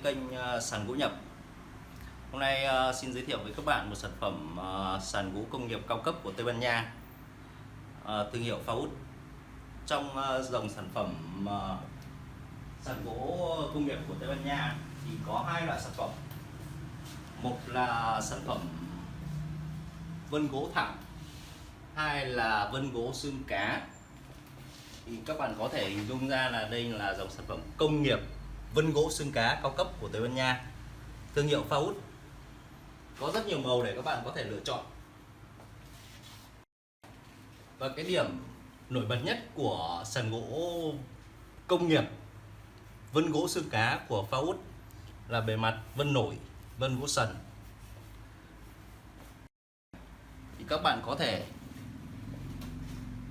kênh sàn gỗ nhập. Hôm nay xin giới thiệu với các bạn một sản phẩm sàn gỗ công nghiệp cao cấp của Tây Ban Nha, thương hiệu Faust. Trong dòng sản phẩm sàn gỗ công nghiệp của Tây Ban Nha thì có hai loại sản phẩm. Một là sản phẩm vân gỗ thẳng, hai là vân gỗ xương cá. Thì các bạn có thể hình dung ra là đây là dòng sản phẩm công nghiệp vân gỗ xương cá cao cấp của Tây Ban Nha, thương hiệu Faust. Có rất nhiều màu để các bạn có thể lựa chọn. Và cái điểm nổi bật nhất của sàn gỗ công nghiệp vân gỗ xương cá của Faust là bề mặt vân nổi, vân gỗ sần. Thì các bạn có thể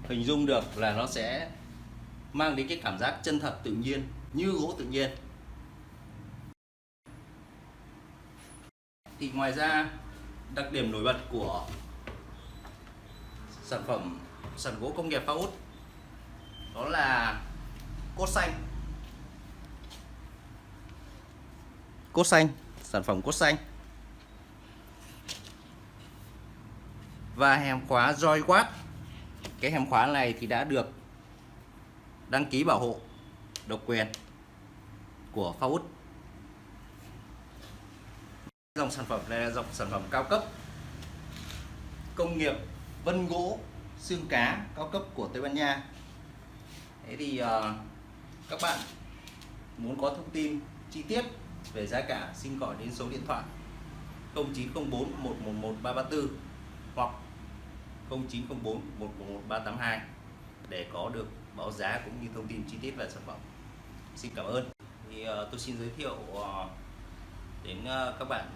hình dung được là nó sẽ mang đến cái cảm giác chân thật tự nhiên, như gỗ tự nhiên. Thì ngoài ra, đặc điểm nổi bật của sản phẩm sàn gỗ công nghiệp Faust đó là cốt xanh. Cốt xanh, sản phẩm cốt xanh và hèm khóa Joy Watt. Cái hèm khóa này thì đã được đăng ký bảo hộ độc quyền của Faust. Dòng sản phẩm này là dòng sản phẩm cao cấp công nghiệp vân gỗ xương cá cao cấp của Tây Ban Nha. Thế thì các bạn muốn có thông tin chi tiết về giá cả, xin gọi đến số điện thoại 0904 111 334 hoặc 0904 111 382 để có được báo giá cũng như thông tin chi tiết về sản phẩm. Xin cảm ơn. Thì tôi xin giới thiệu đến các bạn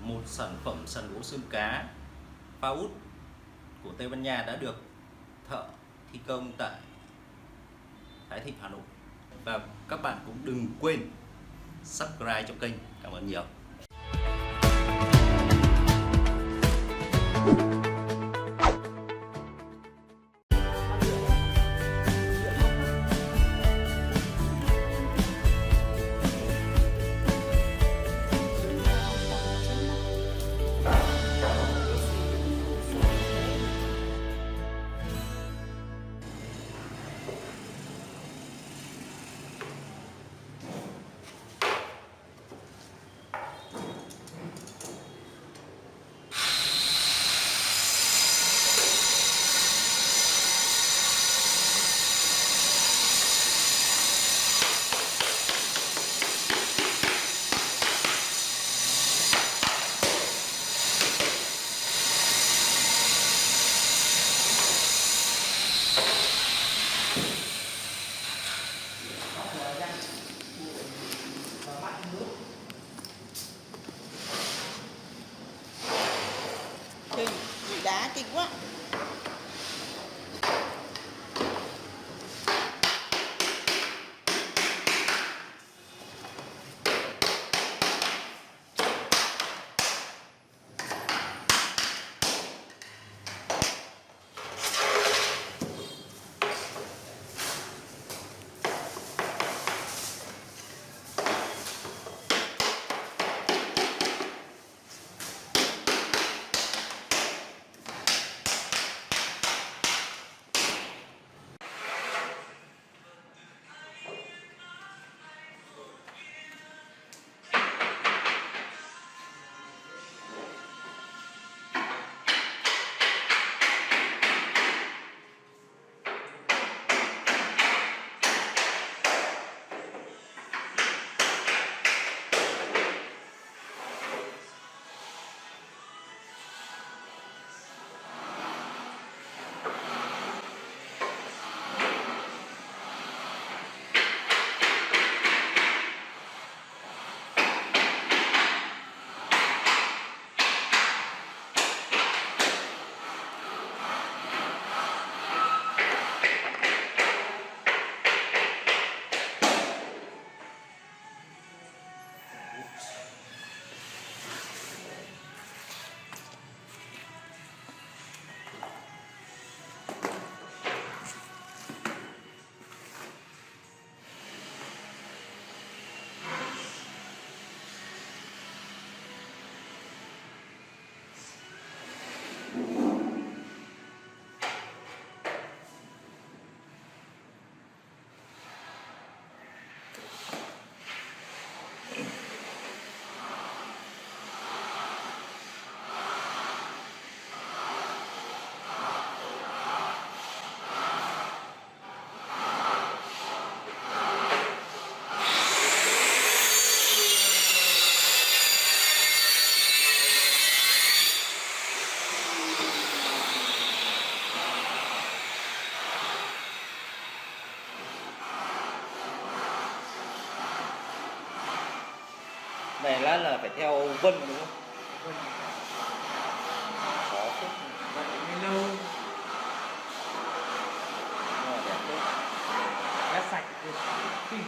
một sản phẩm sàn gỗ xương cá Faust của Tây Ban Nha đã được thợ thi công tại Thái Thịnh, Hà Nội. Và các bạn cũng đừng quên subscribe cho kênh. Cảm ơn nhiều. Kinh, đá kinh quá. này là phải theo vân đúng không? Khó phết. Vậy mới lâu. Nhưng mà đẹp phết. Đã sạch được kinh.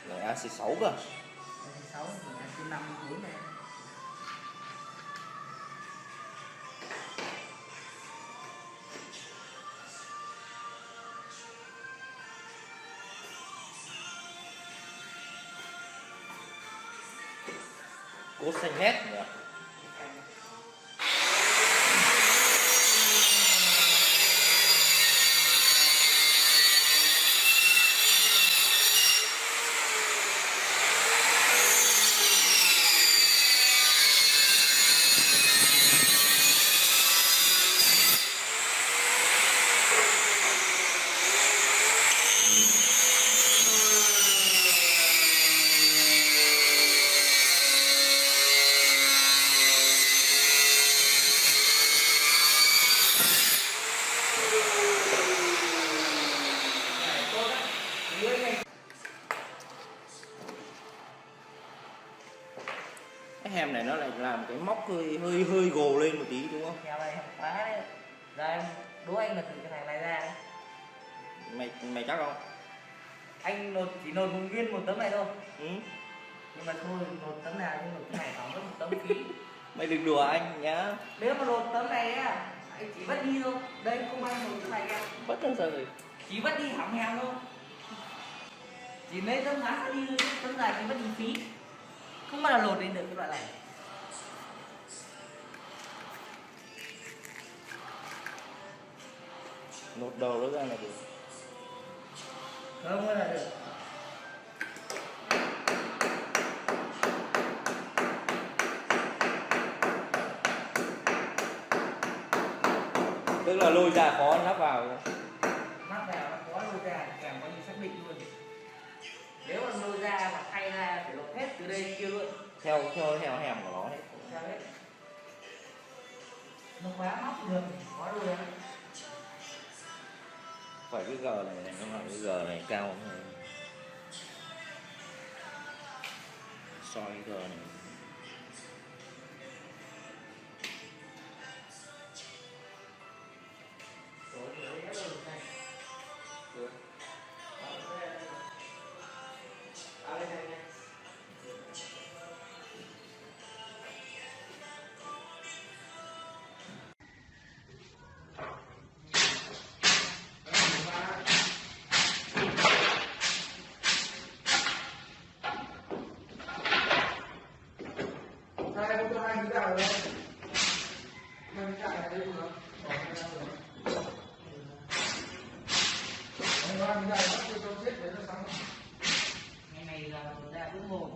Này AC6 cơ. AC6 của AC5 4 này. Cốt xanh nét nhỉ. Cái hàm này nó lại làm cái móc hơi gồ lên một tí đúng không? Theo này không quá đấy. Giờ em đố anh là thử cái thằng này ra đấy. Mày chắc không? Anh chỉ nộp một nguyên một tấm này thôi. Ừ. Nhưng mà thôi nộp tấm nào nhưng mà cái này nó mất một tấm phí. Mày đừng đùa anh nhá. Nếu mà nộp tấm này á, anh chỉ vứt đi thôi. Đây không ai nộp tấm này nha. Bất đâu rồi. Chỉ vứt đi hỏng heo thôi. Chỉ lấy tấm lá đi, tấm này chỉ vứt đi phí. Không bao giờ lột lên được cái loại này. Nốt đầu nó ra là được. Không bao giờ được. là lôi ra khó lắp vào. Lắp vào nó có lôi ra kèm coi như xác định luôn. Nếu mà lôi ra mà thay ra phải lột hết từ đây đến kia luôn. Theo hẻm của nó đấy. Theo hết. Nó khóa móc được, có lôi ra. Phải cái giờ này, nó là cái giờ này cao lắm rồi. Soi cái giờ này. Ngày này là ra đúng mồm.